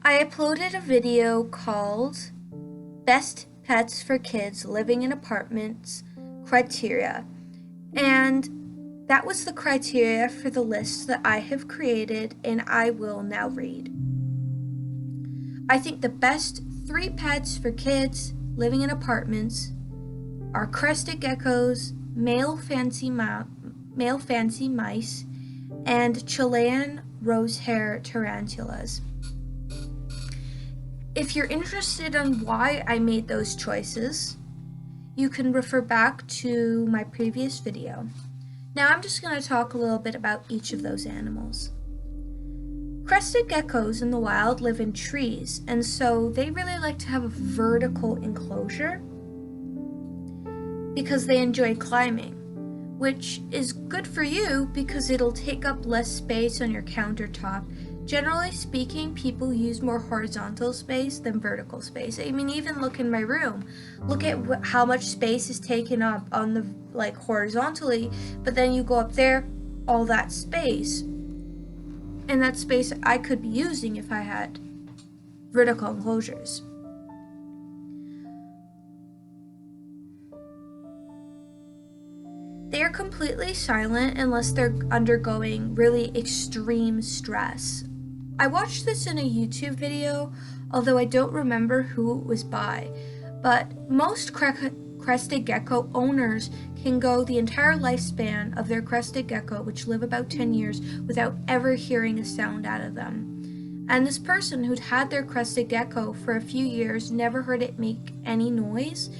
I uploaded a video called Best Pets for Kids Living in Apartments Criteria, and that was the criteria for the list that I have created and I will now read. I think the best 3 pets for kids living in apartments are crested geckos, male fancy mice, and Chilean rosehair tarantulas. If you're interested in why I made those choices, you can refer back to my previous video. Now I'm just going to talk a little bit about each of those animals. Crested geckos in the wild live in trees, and so they really like to have a vertical enclosure because they enjoy climbing, which is good for you because it'll take up less space on your countertop. Generally speaking, people use more horizontal space than vertical space. I mean, even look in my room. Look at how much space is taken up on the horizontally, but then you go up there, all that space. And that space I could be using if I had vertical enclosures. They are completely silent unless they're undergoing really extreme stress. I watched this in a YouTube video, although I don't remember who it was by, but most crested gecko owners can go the entire lifespan of their crested gecko, which live about 10 years, without ever hearing a sound out of them. And this person who'd had their crested gecko for a few years never heard it make any noise.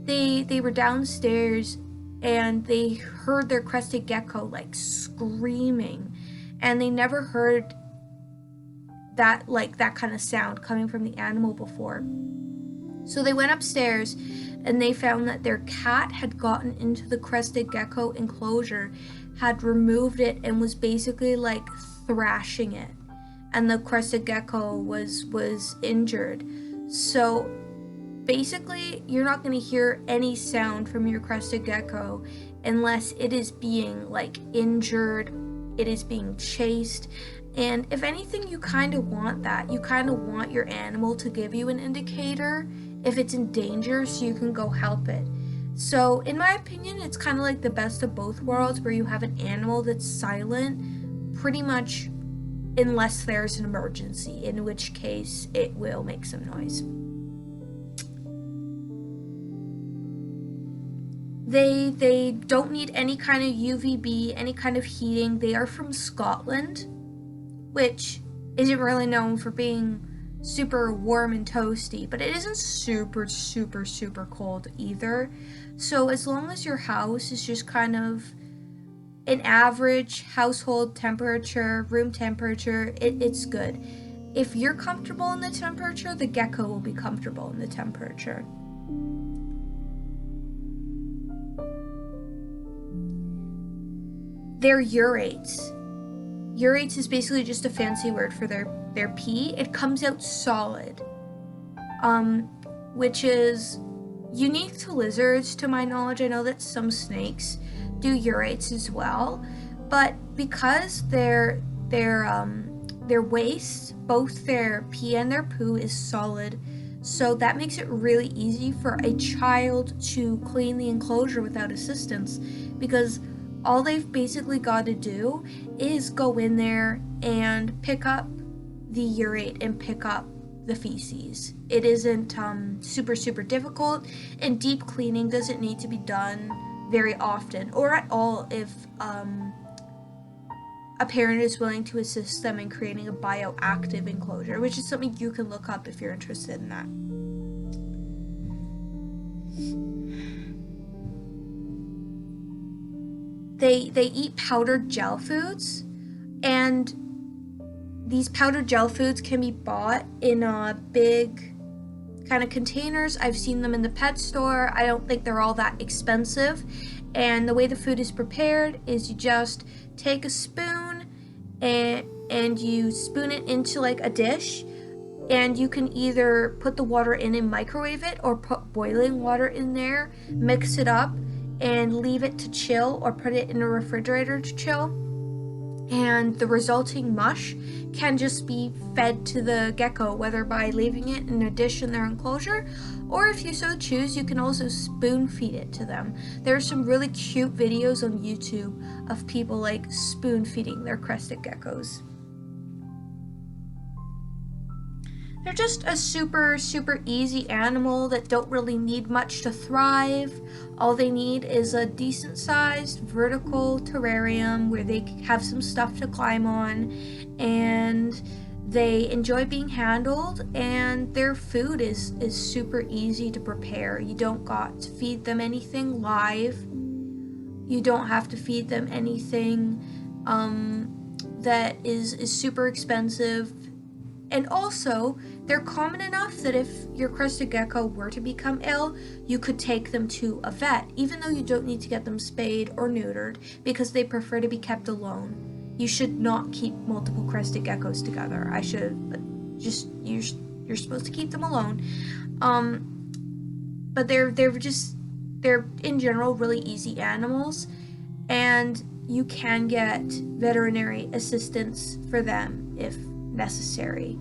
They were downstairs and they heard their crested gecko screaming, and they never heard that kind of sound coming from the animal before. So they went upstairs and they found that their cat had gotten into the crested gecko enclosure, had removed it, and was basically thrashing it, and the crested gecko was injured. So basically, you're not going to hear any sound from your crested gecko unless it is being injured, it is being chased. And if anything, you kind of want that. You kind of want your animal to give you an indicator if it's in danger so you can go help it. So in my opinion, it's kind of like the best of both worlds, where you have an animal that's silent pretty much unless there's an emergency, in which case it will make some noise. They don't need any kind of UVB, any kind of heating. They are from Scotland, which isn't really known for being super warm and toasty, but it isn't super, super, super cold either. So as long as your house is just kind of an average household temperature, room temperature, it's good. If you're comfortable in the temperature, the gecko will be comfortable in the temperature. Their urates. Urates is basically just a fancy word for their pee. It comes out solid, which is unique to lizards, to my knowledge. I know that some snakes do urates as well, but because their waste, both their pee and their poo, is solid, so that makes it really easy for a child to clean the enclosure without assistance, because all they've basically got to do is go in there and pick up the urate and pick up the feces. It isn't super, super difficult, and deep cleaning doesn't need to be done very often or at all if a parent is willing to assist them in creating a bioactive enclosure, which is something you can look up if you're interested in that. They eat powdered gel foods, and these powdered gel foods can be bought in big kind of containers. I've seen them in the pet store. I don't think they're all that expensive, and the way the food is prepared is you just take a spoon and you spoon it into a dish, and you can either put the water in and microwave it, or put boiling water in there, mix it up, and leave it to chill, or put it in a refrigerator to chill. and the resulting mush can just be fed to the gecko, whether by leaving it in a dish in their enclosure, or if you so choose, you can also spoon feed it to them. There are some really cute videos on YouTube of people like spoon feeding their crested geckos. They're just a super easy animal that don't really need much to thrive. All they need is a decent sized vertical terrarium where they have some stuff to climb on, and they enjoy being handled, and their food is super easy to prepare. You don't got to feed them anything live. You don't have to feed them anything that is super expensive. And also, they're common enough that if your crested gecko were to become ill, you could take them to a vet, even though you don't need to get them spayed or neutered because they prefer to be kept alone. You should not keep multiple crested geckos together. You're supposed to keep them alone. But they're in general really easy animals, and you can get veterinary assistance for them if necessary.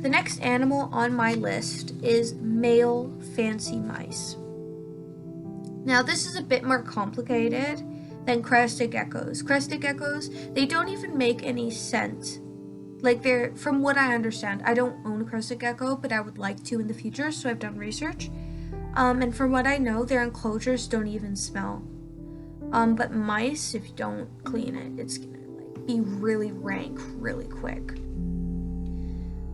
The next animal on my list is male fancy mice. Now this is a bit more complicated than crested geckos. Crested geckos, they don't even make any scent. Like from what I understand, I don't own a crested gecko, but I would like to in the future, so I've done research. And from what I know, their enclosures don't even smell. But mice, if you don't clean it, it's gonna be really rank really quick.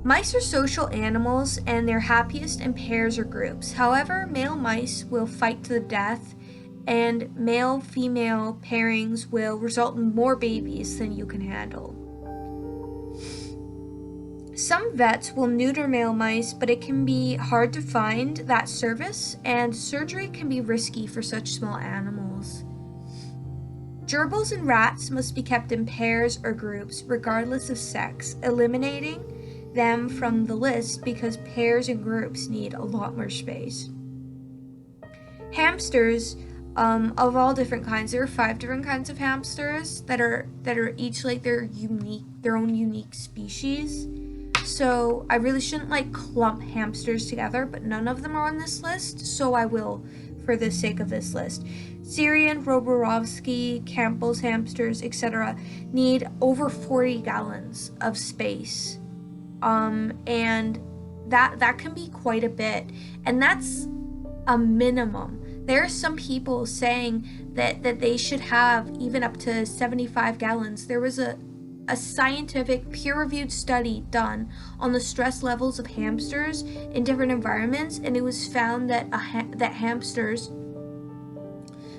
Mice are social animals, and they're happiest in pairs or groups. However, male mice will fight to the death, and male-female pairings will result in more babies than you can handle. Some vets will neuter male mice, but it can be hard to find that service, and surgery can be risky for such small animals. Gerbils and rats must be kept in pairs or groups, regardless of sex, eliminating them from the list because pairs and groups need a lot more space. Hamsters, of all different kinds, there are 5 different kinds of hamsters that are each like their own unique species. So I really shouldn't clump hamsters together, but none of them are on this list, so I will for the sake of this list. Syrian, Roborovsky, Campbell's hamsters, etc. need over 40 gallons of space. And that can be quite a bit, and that's a minimum. There are some people saying that they should have even up to 75 gallons. There was a scientific peer-reviewed study done on the stress levels of hamsters in different environments, and it was found that that hamsters,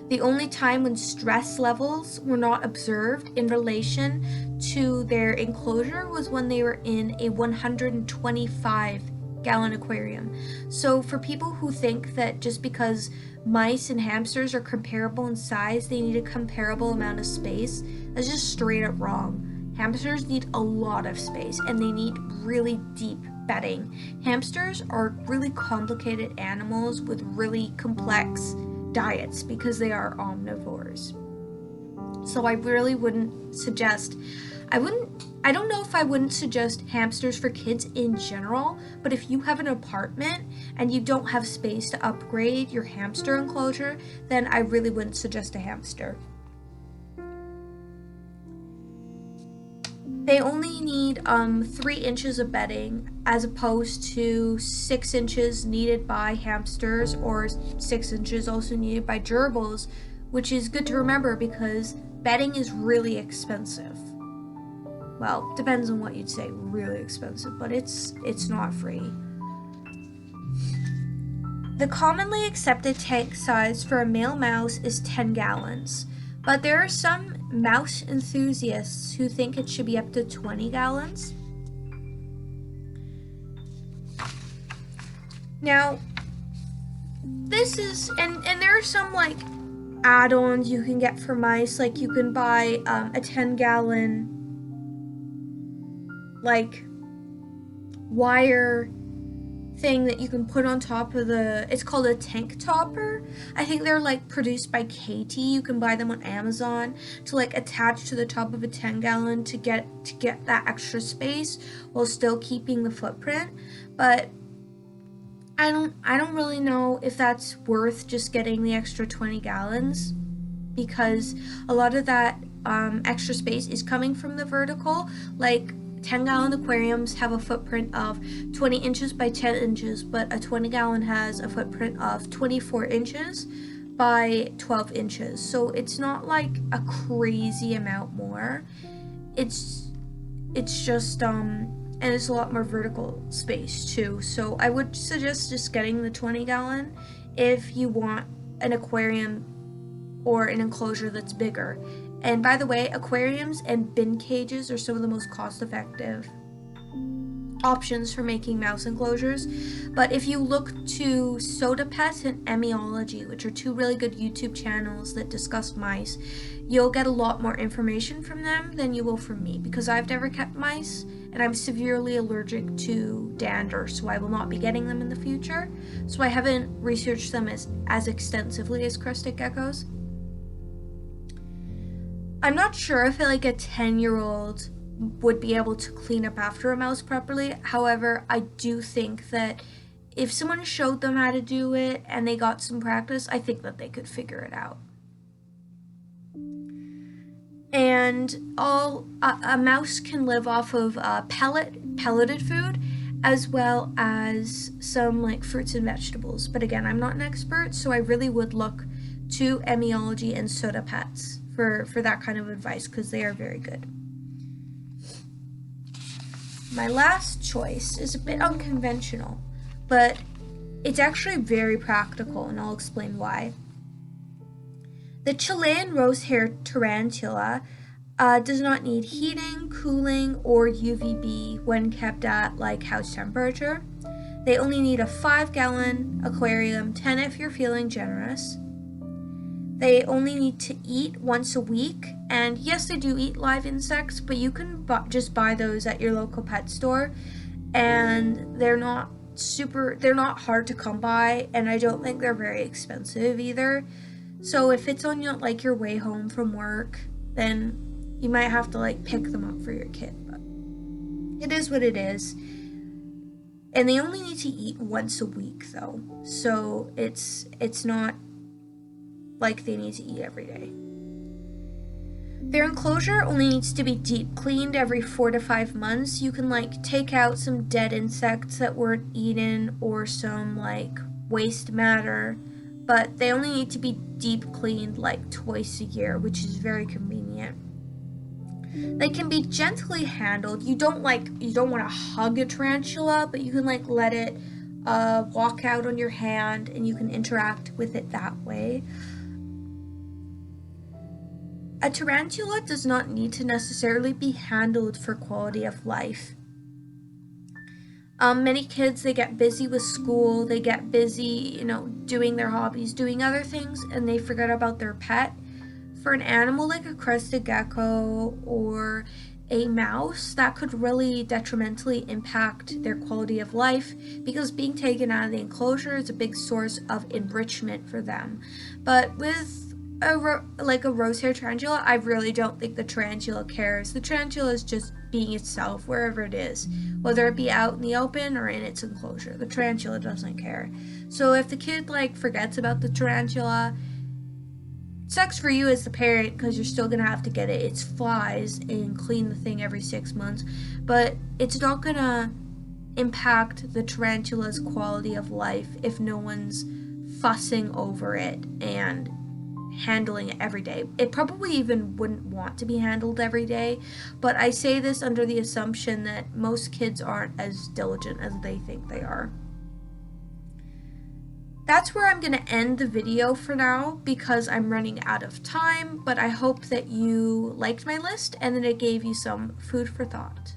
the only time when stress levels were not observed in relation to their enclosure was when they were in a 125-gallon aquarium. So for people who think that just because mice and hamsters are comparable in size, they need a comparable amount of space, that's just straight up wrong. Hamsters need a lot of space, and they need really deep bedding. Hamsters are really complicated animals with really complex diets because they are omnivores. So I really wouldn't suggest, I don't know if I wouldn't suggest hamsters for kids in general, but if you have an apartment and you don't have space to upgrade your hamster enclosure, then I really wouldn't suggest a hamster. They only need 3 inches of bedding as opposed to 6 inches needed by hamsters, or 6 inches also needed by gerbils, which is good to remember because bedding is really expensive. Well, depends on what you'd say, really expensive, but it's not free. The commonly accepted tank size for a male mouse is 10 gallons, but there are some mouse enthusiasts who think it should be up to 20 gallons. Now, this is, and there are some add-ons you can get for mice, like you can buy a 10-gallon wire thing that you can put on top of it's called a tank topper. I think they're like produced by KT. You can buy them on Amazon to like attach to the top of a 10-gallon to get that extra space while still keeping the footprint. But I don't really know if that's worth just getting the extra 20 gallons, because a lot of that extra space is coming from the vertical. Like 10-gallon aquariums have a footprint of 20 inches by 10 inches, but a 20-gallon has a footprint of 24 inches by 12 inches. So it's not like a crazy amount more. It's just and it's a lot more vertical space too. So I would suggest just getting the 20-gallon if you want an aquarium or an enclosure that's bigger. And by the way, aquariums and bin cages are some of the most cost-effective options for making mouse enclosures. But if you look to Soda Pets and Emiology, which are two really good YouTube channels that discuss mice, you'll get a lot more information from them than you will from me, because I've never kept mice and I'm severely allergic to dander, so I will not be getting them in the future. So I haven't researched them as extensively as crested geckos. I'm not sure if like a 10-year-old would be able to clean up after a mouse properly. However, I do think that if someone showed them how to do it and they got some practice, I think that they could figure it out. And a mouse can live off of pelleted food, as well as some like fruits and vegetables. But again, I'm not an expert, so I really would look to Emiology and Soda Pets for that kind of advice, because they are very good. My last choice is a bit unconventional, but it's actually very practical, and I'll explain why. The Chilean rose-haired tarantula does not need heating, cooling, or UVB when kept at like house temperature. They only need a 5-gallon aquarium, 10 if you're feeling generous. They only need to eat once a week, and yes, they do eat live insects, but you can just buy those at your local pet store, and they're not hard to come by, and I don't think they're very expensive either. So if it's on your way home from work, then you might have to like pick them up for your kid, but it is what it is. And they only need to eat once a week though, so it's not like they need to eat every day. Their enclosure only needs to be deep cleaned every 4 to 5 months. You can like take out some dead insects that weren't eaten or some like waste matter, but they only need to be deep cleaned like twice a year, which is very convenient. They can be gently handled. You don't want to hug a tarantula, but you can like let it walk out on your hand and you can interact with it that way. A tarantula does not need to necessarily be handled for quality of life. Many kids, they get busy with school, they get busy, doing their hobbies, doing other things, and they forget about their pet. For an animal like a crested gecko or a mouse, that could really detrimentally impact their quality of life, because being taken out of the enclosure is a big source of enrichment for them. But with a rose-haired tarantula, I really don't think the tarantula cares. The tarantula is just being itself wherever it is, whether it be out in the open or in its enclosure. The tarantula doesn't care. So if the kid forgets about the tarantula, it sucks for you as the parent, because you're still gonna have to get its flies and clean the thing every 6 months, but it's not gonna impact the tarantula's quality of life if no one's fussing over it and handling it every day. It probably even wouldn't want to be handled every day, but I say this under the assumption that most kids aren't as diligent as they think they are. That's where I'm going to end the video for now, because I'm running out of time, but I hope that you liked my list and that it gave you some food for thought.